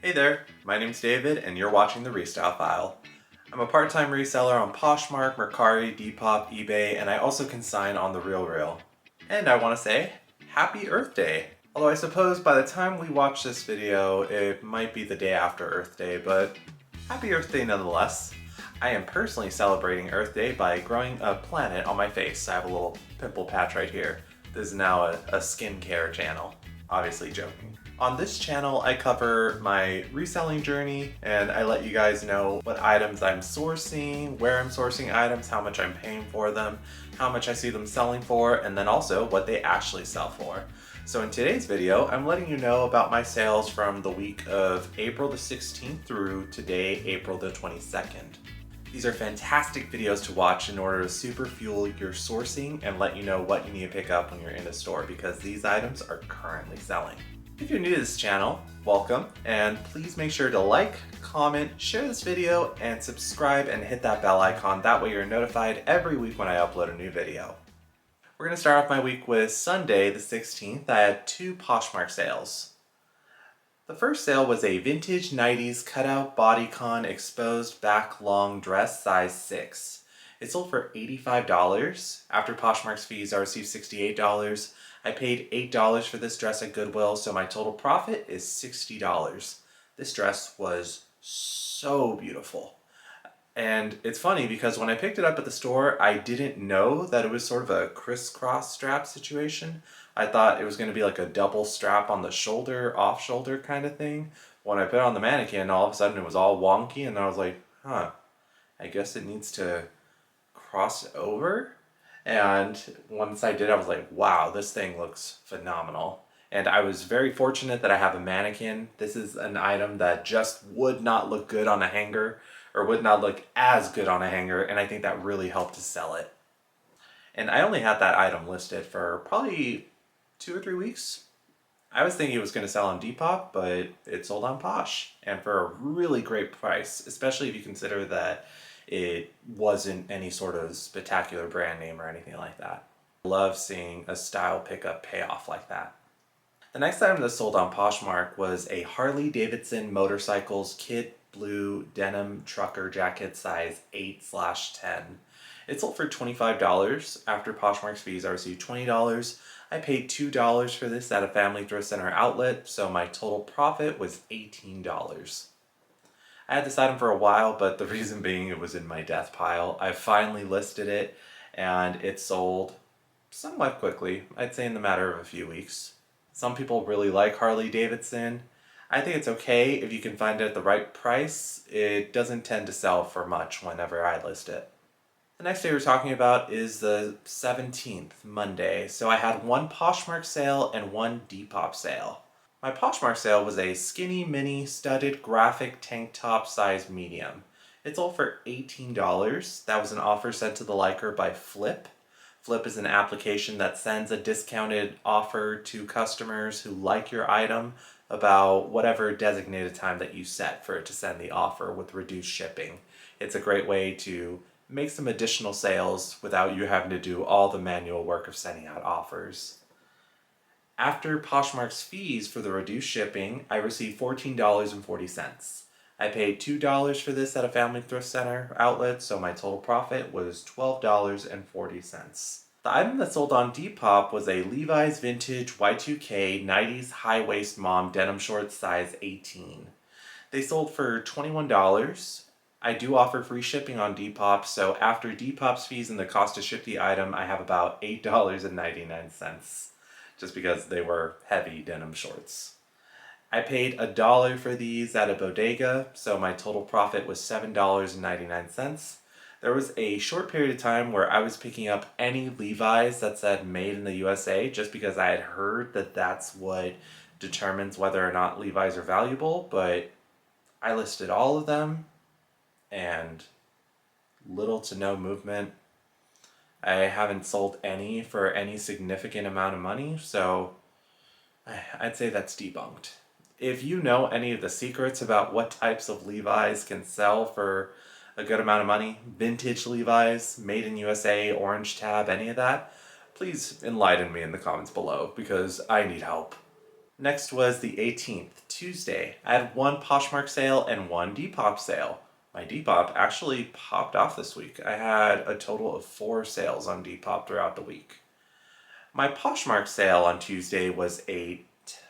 Hey there, my name's David and you're watching The Restyle File. I'm a part-time reseller on Poshmark, Mercari, Depop, eBay, and I also consign on The RealReal. And I want to say, Happy Earth Day! Although I suppose by the time we watch this video, it might be the day after Earth Day, but Happy Earth Day nonetheless. I am personally celebrating Earth Day by growing a planet on my face. I have a little pimple patch right here. This is now a skincare channel. Obviously joking. On this channel, I cover my reselling journey and I let you guys know what items I'm sourcing, where I'm sourcing items, how much I'm paying for them, how much I see them selling for, and then also what they actually sell for. So in today's video, I'm letting you know about my sales from the week of April the 16th through today, April the 22nd. These are fantastic videos to watch in order to super fuel your sourcing and let you know what you need to pick up when you're in a store because these items are currently selling. If you're new to this channel, welcome, and please make sure to like, comment, share this video, and subscribe and hit that bell icon. That way you're notified every week when I upload a new video. We're going to start off my week with Sunday the 16th. I had two Poshmark sales. The first sale was a vintage 90s cutout bodycon exposed back long dress size 6. It sold for $85. After Poshmark's fees, I received $68. I paid $8 for this dress at Goodwill, so my total profit is $60. This dress was so beautiful. And it's funny because when I picked it up at the store, I didn't know that it was sort of a crisscross strap situation. I thought it was going to be like a double strap on the shoulder, off shoulder kind of thing. When I put it on the mannequin, all of a sudden it was all wonky and I was like, huh, I guess it needs to cross over. And once I did, I was like, wow, this thing looks phenomenal. And I was very fortunate that I have a mannequin. This is an item that just would not look good on a hanger or would not look as good on a hanger, and I think that really helped to sell it. And I only had that item listed for probably 2 or 3 weeks. I was thinking it was going to sell on Depop, but it sold on Posh, and for a really great price, especially if you consider that it wasn't any sort of spectacular brand name or anything like that. I love seeing a style pickup pay off like that. The next item that sold on Poshmark was a Harley Davidson Motorcycles Kid Blue Denim Trucker Jacket size 8/10. It sold for $25. After Poshmark's fees, I received $20. I paid $2 for this at a family thrift center outlet, so my total profit was $18. I had this item for a while, but the reason being it was in my death pile. I finally listed it, and it sold somewhat quickly, I'd say in the matter of a few weeks. Some people really like Harley Davidson. I think it's okay if you can find it at the right price. It doesn't tend to sell for much whenever I list it. The next day we're talking about is the 17th, Monday. So I had one Poshmark sale and one Depop sale. My Poshmark sale was a skinny mini studded graphic tank top size medium. It sold for $18. That was an offer sent to the liker by FLYP. FLYP is an application that sends a discounted offer to customers who like your item about whatever designated time that you set for it to send the offer with reduced shipping. It's a great way to make some additional sales without you having to do all the manual work of sending out offers. After Poshmark's fees for the reduced shipping, I received $14.40. I paid $2 for this at a family thrift center outlet, so my total profit was $12.40. The item that sold on Depop was a Levi's vintage Y2K 90s high-waist mom denim shorts size 18. They sold for $21. I do offer free shipping on Depop, so after Depop's fees and the cost to ship the item, I have about $8.99, just because they were heavy denim shorts. I paid $1 for these at a bodega, so my total profit was $7.99. There was a short period of time where I was picking up any Levi's that said made in the USA just because I had heard that that's what determines whether or not Levi's are valuable, but I listed all of them and little to no movement. I haven't sold any for any significant amount of money, so I'd say that's debunked. If you know any of the secrets about what types of Levi's can sell for a good amount of money, vintage Levi's, made in USA, orange tab, any of that, please enlighten me in the comments below because I need help. Next was the 18th, Tuesday. I had one Poshmark sale and one Depop sale. My Depop actually popped off this week. I had a total of 4 sales on Depop throughout the week. My Poshmark sale on Tuesday was a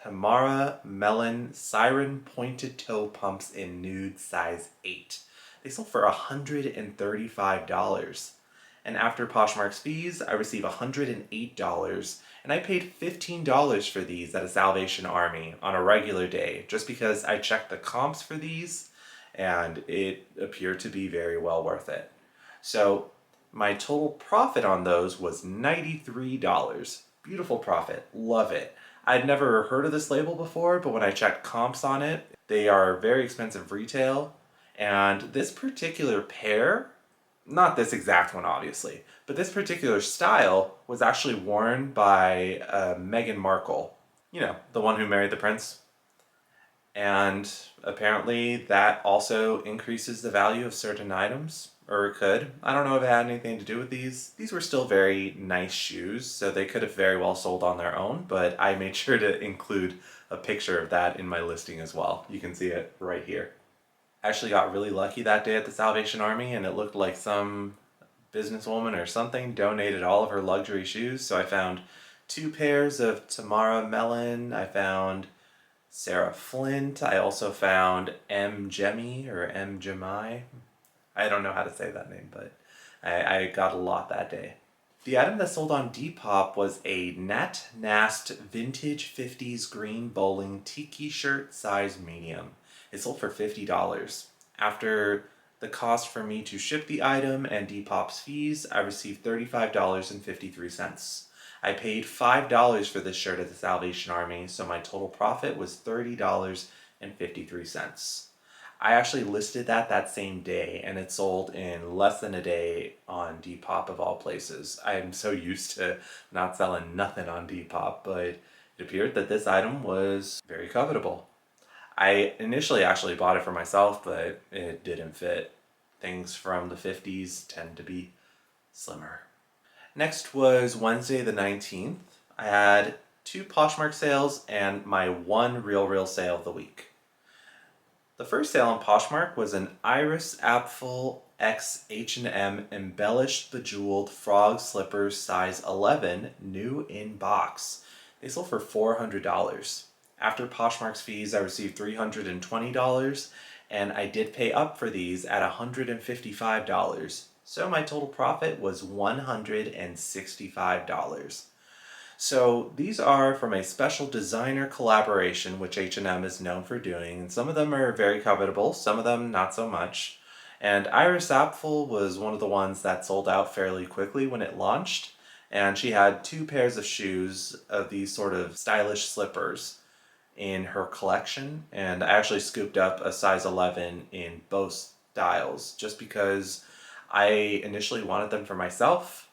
Tamara Melon Siren Pointed Toe Pumps in Nude size 8. They sold for $135. And after Poshmark's fees, I received $108, and I paid $15 for these at a Salvation Army on a regular day, just because I checked the comps for these, and it appeared to be very well worth it. So my total profit on those was $93. Beautiful profit, love it. I'd never heard of this label before, but when I checked comps on it, they are very expensive retail, and this particular pair, not this exact one obviously, but this particular style was actually worn by Meghan Markle. You know, the one who married the prince. And apparently that also increases the value of certain items, or it could. I don't know if it had anything to do with these. These were still very nice shoes, so they could have very well sold on their own, but I made sure to include a picture of that in my listing as well. You can see it right here. I actually got really lucky that day at the Salvation Army, and it looked like some businesswoman or something donated all of her luxury shoes. So I found 2 pairs of Tamara Melon. I found Sarah Flint. I also found M. Jemmy or M. Jemai. I don't know how to say that name, but I got a lot that day. The item that sold on Depop was a Nat Nast Vintage 50s Green Bowling Tiki Shirt size medium. It sold for $50. After the cost for me to ship the item and Depop's fees, I received $35.53. I paid $5 for this shirt at the Salvation Army, so my total profit was $30.53. I actually listed that same day, and it sold in less than a day on Depop of all places. I am so used to not selling nothing on Depop, but it appeared that this item was very covetable. I initially actually bought it for myself, but it didn't fit. Things from the 50s tend to be slimmer. Next was Wednesday the 19th. I had 2 Poshmark sales and my 1 Real sale of the week. The first sale on Poshmark was an Iris Apfel X H&M embellished bejeweled frog slippers size 11, new in box. They sold for $400. After Poshmark's fees, I received $320, and I did pay up for these at $155. So my total profit was $165. So these are from a special designer collaboration, which H&M is known for doing, and some of them are very covetable, some of them not so much. And Iris Apfel was one of the ones that sold out fairly quickly when it launched, and she had 2 pairs of shoes of these sort of stylish slippers in her collection, and I actually scooped up a size 11 in both styles just because I initially wanted them for myself,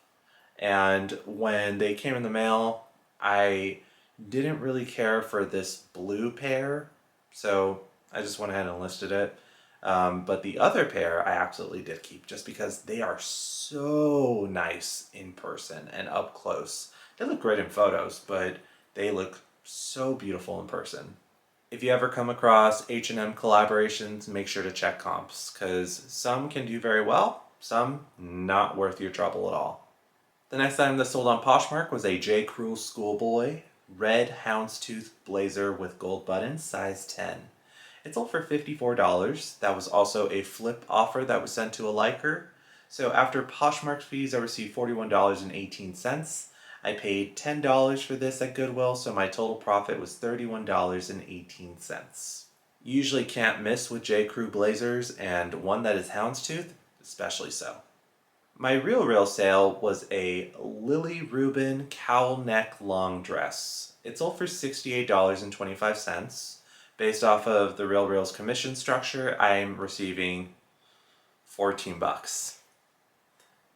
and when they came in the mail, I didn't really care for this blue pair, so I just went ahead and listed it. But the other pair I absolutely did keep just because they are so nice in person and up close. They look great in photos, but they look so beautiful in person. If you ever come across H&M collaborations, make sure to check comps, because some can do very well, some not worth your trouble at all. The next item that sold on Poshmark was a J. Crew Schoolboy red houndstooth blazer with gold buttons, size 10. It sold for $54. That was also a flip offer that was sent to a liker. So after Poshmark's fees, I received $41.18. I paid $10 for this at Goodwill, so my total profit was $31.18. Usually can't miss with J. Crew blazers, and one that is houndstooth, especially so. My real sale was a Lily Rubin cowl neck long dress. It sold for $68.25. Based off of the Real's commission structure, I'm receiving $14.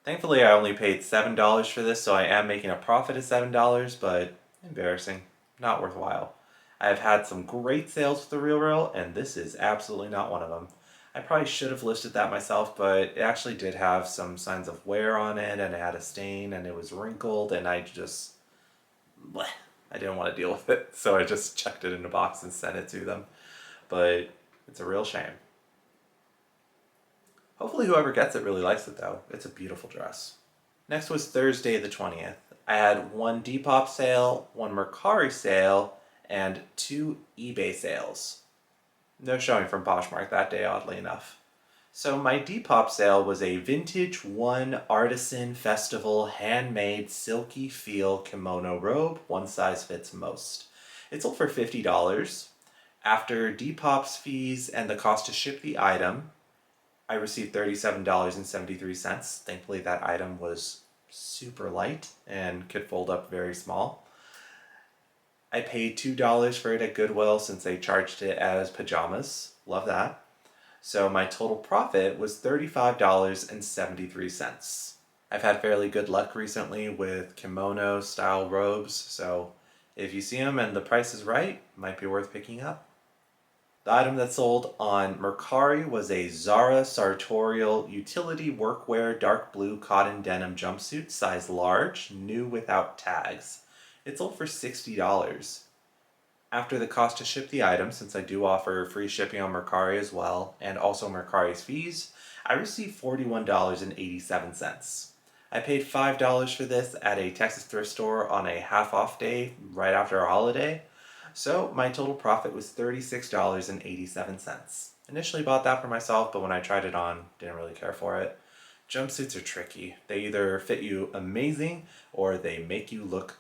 Thankfully, I only paid $7 for this, so I am making a profit of $7, but embarrassing, not worthwhile. I have had some great sales with the Real, and this is absolutely not one of them. I probably should have listed that myself, but it actually did have some signs of wear on it, and it had a stain, and it was wrinkled, and I just... bleh. I didn't want to deal with it, so I just checked it in a box and sent it to them. But it's a real shame. Hopefully whoever gets it really likes it though. It's a beautiful dress. Next was Thursday the 20th. I had one Depop sale, one Mercari sale, and 2 eBay sales. No showing from Poshmark that day, oddly enough. So my Depop sale was a vintage one artisan festival handmade silky feel kimono robe, one size fits most. It sold for $50. After Depop's fees and the cost to ship the item, I received $37.73. Thankfully that item was super light and could fold up very small. I paid $2 for it at Goodwill since they charged it as pajamas. Love that. So my total profit was $35.73. I've had fairly good luck recently with kimono style robes, so if you see them and the price is right, it might be worth picking up. The item that sold on Mercari was a Zara sartorial utility workwear dark blue cotton denim jumpsuit, size large, new without tags. It sold for $60. After the cost to ship the item, since I do offer free shipping on Mercari as well, and also Mercari's fees, I received $41.87. I paid $5 for this at a Texas thrift store on a half-off day right after a holiday, so my total profit was $36.87. Initially bought that for myself, but when I tried it on, didn't really care for it. Jumpsuits are tricky. They either fit you amazing or they make you look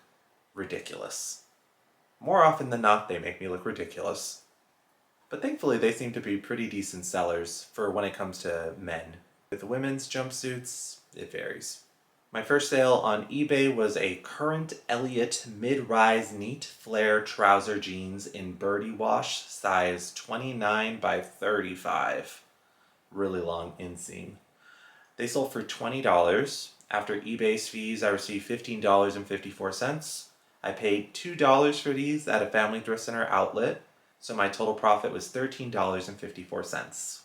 ridiculous. More often than not, they make me look ridiculous. But thankfully, they seem to be pretty decent sellers for when it comes to men. With women's jumpsuits, it varies. My first sale on eBay was a Current Elliott mid-rise neat flare trouser jeans in birdie wash, size 29 by 35. Really long inseam. They sold for $20. After eBay's fees, I received $15.54. I paid $2 for these at a family thrift center outlet, so my total profit was $13.54.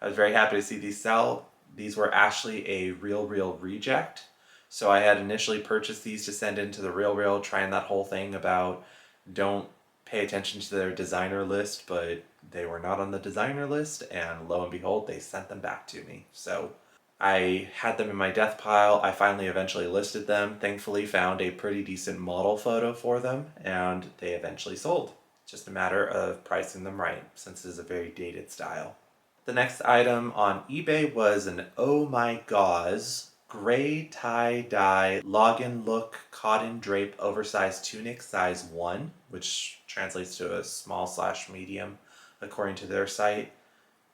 I was very happy to see these sell. These were actually a Real reject. So I had initially purchased these to send into the Real, trying that whole thing about don't pay attention to their designer list, but they were not on the designer list, and lo and behold, they sent them back to me. So I had them in my death pile. I finally eventually listed them, thankfully found a pretty decent model photo for them, and they eventually sold. Just a matter of pricing them right, since it is a very dated style. The next item on eBay was an Oh My Gauze gray tie-dye login look cotton drape oversized tunic size 1, which translates to a small/medium according to their site.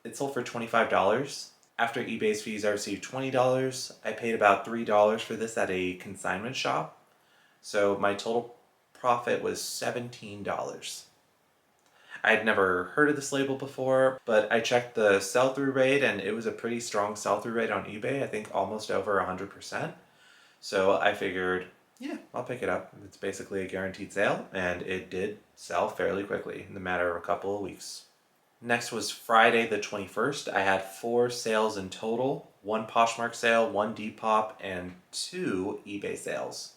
It sold for $25. After eBay's fees, I received $20. I paid about $3 for this at a consignment shop, so my total profit was $17. I had never heard of this label before, but I checked the sell-through rate and it was a pretty strong sell-through rate on eBay, I think almost over 100%. So I figured, yeah, I'll pick it up. It's basically a guaranteed sale, and it did sell fairly quickly in the matter of a couple of weeks. Next was Friday the 21st. I had 4 sales in total, 1 Poshmark sale, 1 Depop, and 2 eBay sales.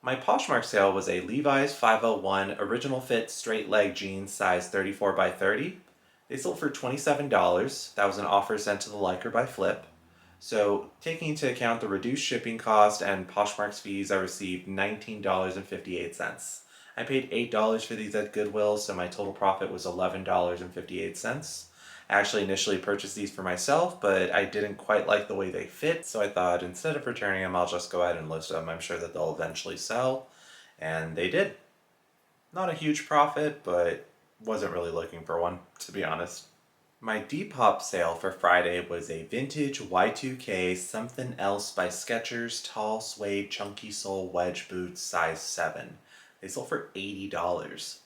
My Poshmark sale was a Levi's 501 original fit straight leg jeans size 34 by 30. They sold for $27. That was an offer sent to the liker by FLYP. So taking into account the reduced shipping cost and Poshmark's fees, I received $19.58. I paid $8 for these at Goodwill, so my total profit was $11.58. I actually initially purchased these for myself, but I didn't quite like the way they fit, so I thought instead of returning them, I'll just go ahead and list them. I'm sure that they'll eventually sell, and they did. Not a huge profit, but wasn't really looking for one, to be honest. My Depop sale for Friday was a vintage Y2K Something Else by Skechers tall suede chunky sole wedge boots size 7. They sold for $80.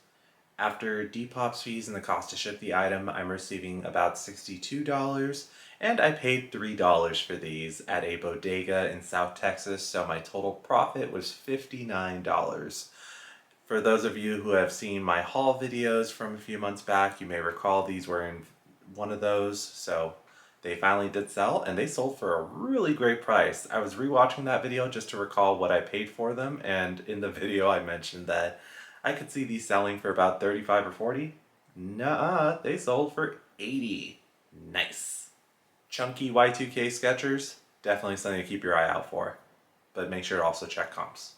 After Depop's fees and the cost to ship the item, I'm receiving about $62, and I paid $3 for these at a bodega in South Texas, so my total profit was $59. For those of you who have seen my haul videos from a few months back, you may recall these were in one of those, so they finally did sell, and they sold for a really great price. I was rewatching that video just to recall what I paid for them, and in the video I mentioned that I could see these selling for about 35 or 40. Nuh-uh, they sold for 80. Nice. Chunky Y2K Skechers, definitely something to keep your eye out for, but make sure to also check comps.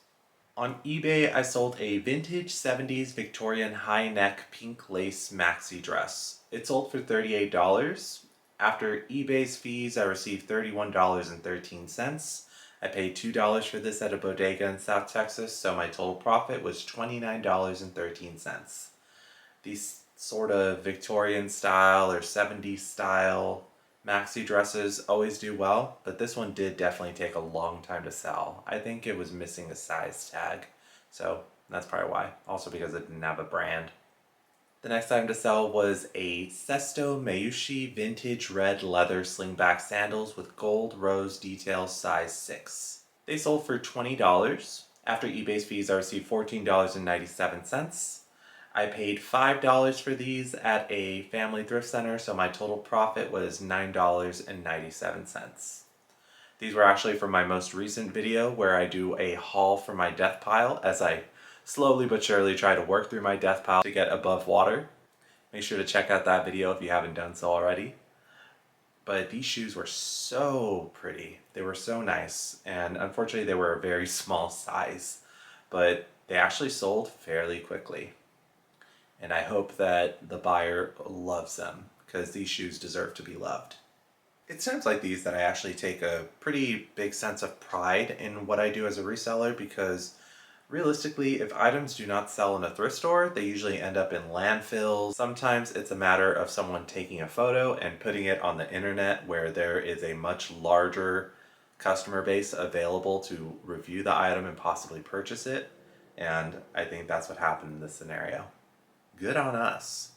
On eBay, I sold a vintage 70s Victorian high neck pink lace maxi dress. It sold for $38. After eBay's fees, I received $31.13. I paid $2 for this at a bodega in South Texas, so my total profit was $29.13. These sort of Victorian style or 70s style maxi dresses always do well, but this one did definitely take a long time to sell. I think it was missing a size tag, so that's probably why. Also because it didn't have a brand. The next item to sell was a Sesto Mayushi vintage red leather slingback sandals with gold rose details size 6. They sold for $20. After eBay's fees, I received $14.97. I paid $5 for these at a family thrift center, so my total profit was $9.97. These were actually from my most recent video where I do a haul for my death pile as I slowly but surely try to work through my death pile to get above water. Make sure to check out that video if you haven't done so already. But these shoes were so pretty. They were so nice, and unfortunately they were a very small size, but they actually sold fairly quickly. And I hope that the buyer loves them, because these shoes deserve to be loved. It sounds like these that I actually take a pretty big sense of pride in what I do as a reseller, because realistically, if items do not sell in a thrift store, they usually end up in landfills. Sometimes it's a matter of someone taking a photo and putting it on the internet where there is a much larger customer base available to review the item and possibly purchase it. And I think that's what happened in this scenario. Good on us.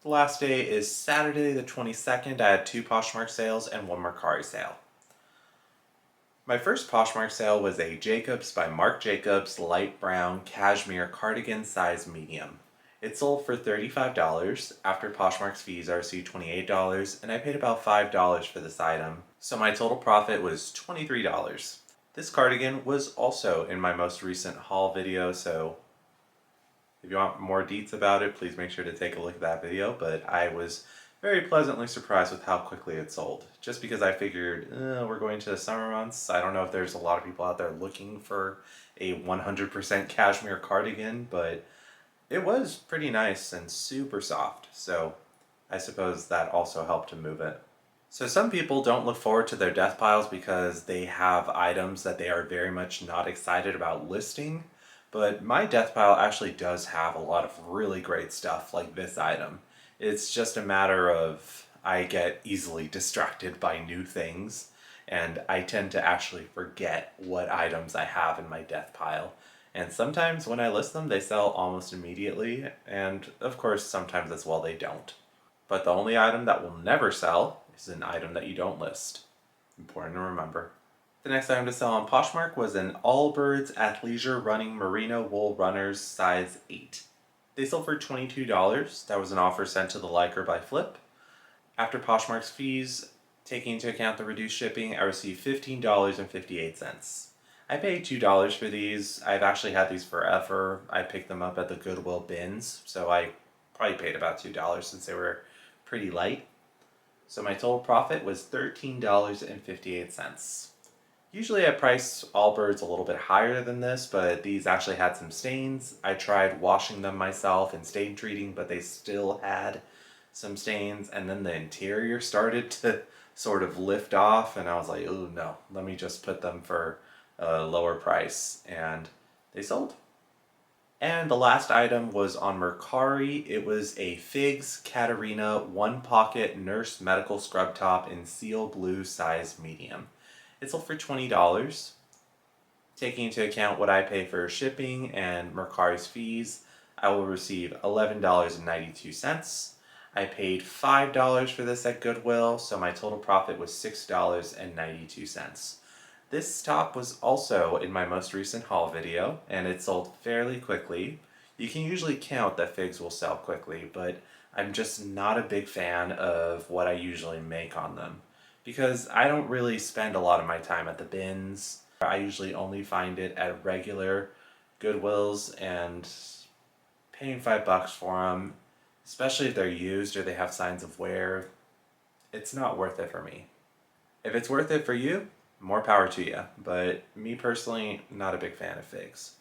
The last day is Saturday the 22nd. I had 2 Poshmark sales and 1 Mercari sale. My first Poshmark sale was a Jacobs by Marc Jacobs light brown cashmere cardigan size medium. It sold for $35. After Poshmark's fees, I received $28, and I paid about $5 for this item, so my total profit was $23. This cardigan was also in my most recent haul video, so if you want more deets about it, please make sure to take a look at that video, but I was very pleasantly surprised with how quickly it sold. Just because I figured, we're going to the summer months. I don't know if there's a lot of people out there looking for a 100% cashmere cardigan, but it was pretty nice and super soft, so I suppose that also helped to move it. So some people don't look forward to their death piles because they have items that they are very much not excited about listing. But my death pile actually does have a lot of really great stuff like this item. It's just a matter of I get easily distracted by new things, and I tend to actually forget what items I have in my death pile. And sometimes when I list them, they sell almost immediately, and of course sometimes as well they don't. But the only item that will never sell is an item that you don't list. Important to remember. The next item to sell on Poshmark was an Allbirds Athleisure Running Merino Wool Runners size 8. They sold for $22. That was an offer sent to the liker by FLYP. After Poshmark's fees, taking into account the reduced shipping, I received $15.58. I paid $2 for these. I've actually had these forever. I picked them up at the Goodwill bins, so I probably paid about $2 since they were pretty light. So my total profit was $13.58. Usually I price Allbirds a little bit higher than this, but these actually had some stains. I tried washing them myself and stain treating, but they still had some stains, and then the interior started to sort of lift off, and I was like, oh no, let me just put them for a lower price, and they sold. And the last item was on Mercari. It was a Figs Katarina one pocket nurse medical scrub top in seal blue size medium. It sold for $20. Taking into account what I pay for shipping and Mercari's fees, I will receive $11.92. I paid $5 for this at Goodwill, so my total profit was $6.92. This top was also in my most recent haul video, and it sold fairly quickly. You can usually count that figs will sell quickly, but I'm just not a big fan of what I usually make on them, because I don't really spend a lot of my time at the bins. I usually only find it at regular Goodwills, and paying $5 for them, especially if they're used or they have signs of wear, it's not worth it for me. If it's worth it for you, more power to you, but me personally, not a big fan of figs.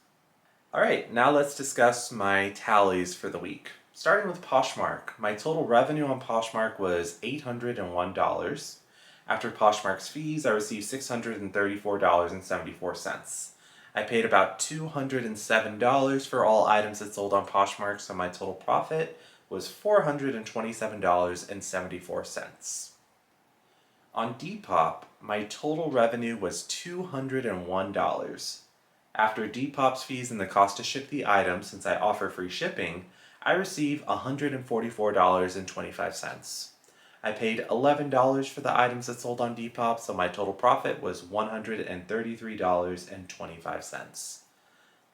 Alright, now let's discuss my tallies for the week. Starting with Poshmark, my total revenue on Poshmark was $801. After Poshmark's fees, I received $634.74. I paid about $207 for all items that sold on Poshmark, so my total profit was $427.74. On Depop, my total revenue was $201. After Depop's fees and the cost to ship the item, since I offer free shipping, I receive $144.25. I paid $11 for the items that sold on Depop, so my total profit was $133.25.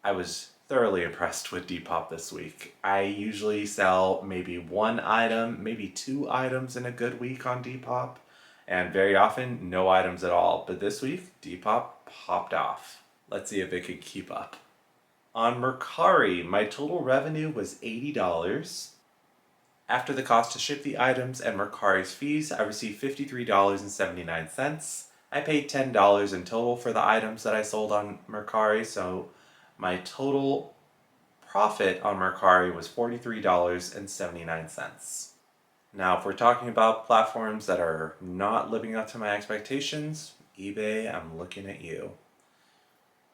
I was thoroughly impressed with Depop this week. I usually sell maybe one item, maybe two items in a good week on Depop, and very often no items at all. But this week, Depop popped off. Let's see if it could keep up. On Mercari, my total revenue was $80. After the cost to ship the items and Mercari's fees, I received $53.79. I paid $10 in total for the items that I sold on Mercari, so my total profit on Mercari was $43.79. Now, if we're talking about platforms that are not living up to my expectations, eBay, I'm looking at you.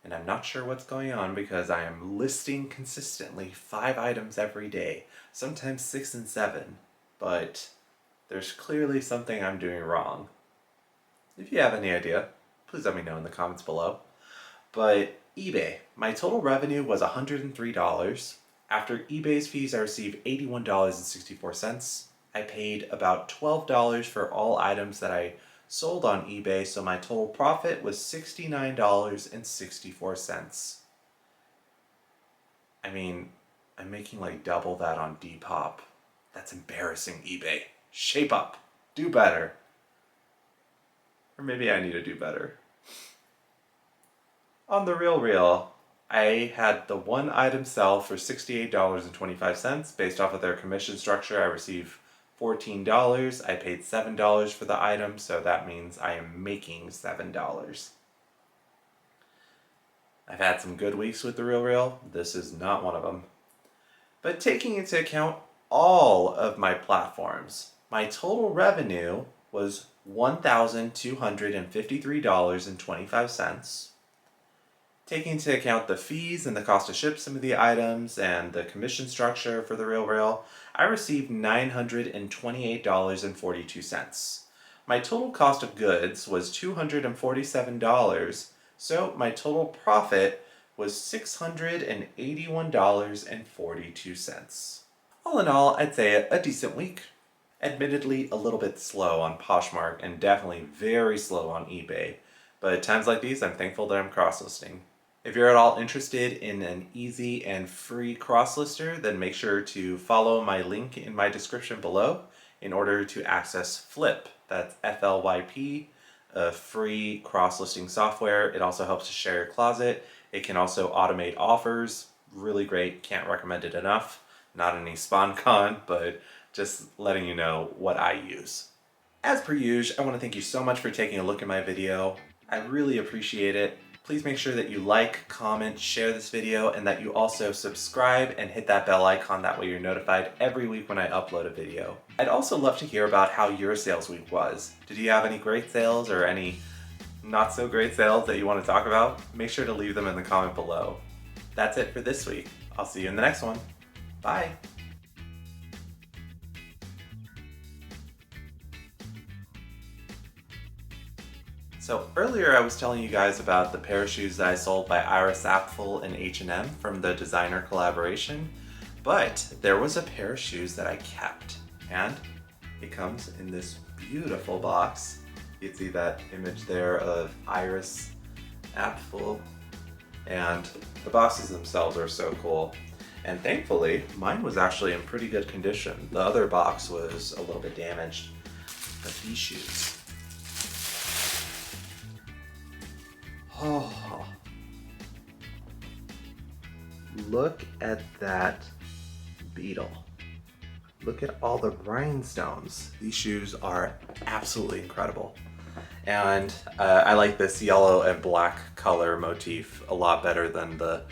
And I'm not sure what's going on because I am listing consistently 5 items every day, sometimes 6 and 7, but there's clearly something I'm doing wrong. If you have any idea, please let me know in the comments below. But eBay, my total revenue was $103. After eBay's fees, I received $81.64. I paid about $12 for all items that I sold on eBay, so my total profit was $69.64. I mean, I'm making like double that on Depop. That's embarrassing, eBay. Shape up. Do better. Or maybe I need to do better. On The RealReal, I had the one item sell for $68.25. Based off of their commission structure, I received $14. I paid $7 for the item, so that means I am making $7. I've had some good weeks with The RealReal. This is not one of them. But taking into account all of my platforms, my total revenue was $1,253.25. Taking into account the fees and the cost to ship some of the items and the commission structure for The RealReal, I received $928.42. My total cost of goods was $247, so my total profit was $681.42. All in all, I'd say a decent week. Admittedly, a little bit slow on Poshmark and definitely very slow on eBay, but at times like these, I'm thankful that I'm cross-listing. If you're at all interested in an easy and free cross-lister, then make sure to follow my link in my description below in order to access FLYP. That's FLYP, a free cross-listing software. It also helps to share your closet. It can also automate offers. Really great. Can't recommend it enough. Not any SpawnCon, but just letting you know what I use. As per usual, I want to thank you so much for taking a look at my video. I really appreciate it. Please make sure that you like, comment, share this video, and that you also subscribe and hit that bell icon. That way you're notified every week when I upload a video. I'd also love to hear about how your sales week was. Did you have any great sales or any not so great sales that you want to talk about? Make sure to leave them in the comment below. That's it for this week. I'll see you in the next one. Bye. So earlier I was telling you guys about the pair of shoes that I sold by Iris Apfel and H&M from the designer collaboration, but there was a pair of shoes that I kept, and it comes in this beautiful box. You can see that image there of Iris Apfel, and the boxes themselves are so cool. And thankfully, mine was actually in pretty good condition. The other box was a little bit damaged, but these shoes. Oh, look at that beetle. Look at all the rhinestones. These shoes are absolutely incredible. And I like this yellow and black color motif a lot better than the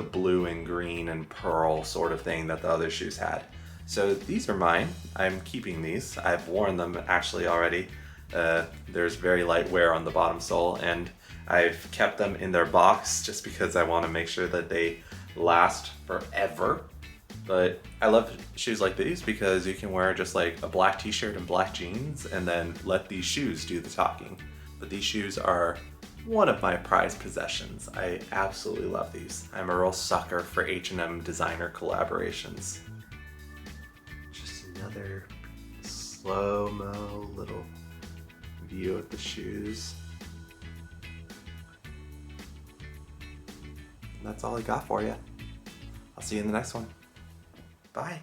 blue and green and pearl sort of thing that the other shoes had. So these are mine. I'm keeping these. I've worn them actually already. There's very light wear on the bottom sole, and I've kept them in their box just because I want to make sure that they last forever. But I love shoes like these because you can wear just like a black t-shirt and black jeans and then let these shoes do the talking. But these shoes are one of my prized possessions. I absolutely love these. I'm a real sucker for H&M designer collaborations. Just another slow-mo little view of the shoes. And that's all I got for you. I'll see you in the next one. Bye.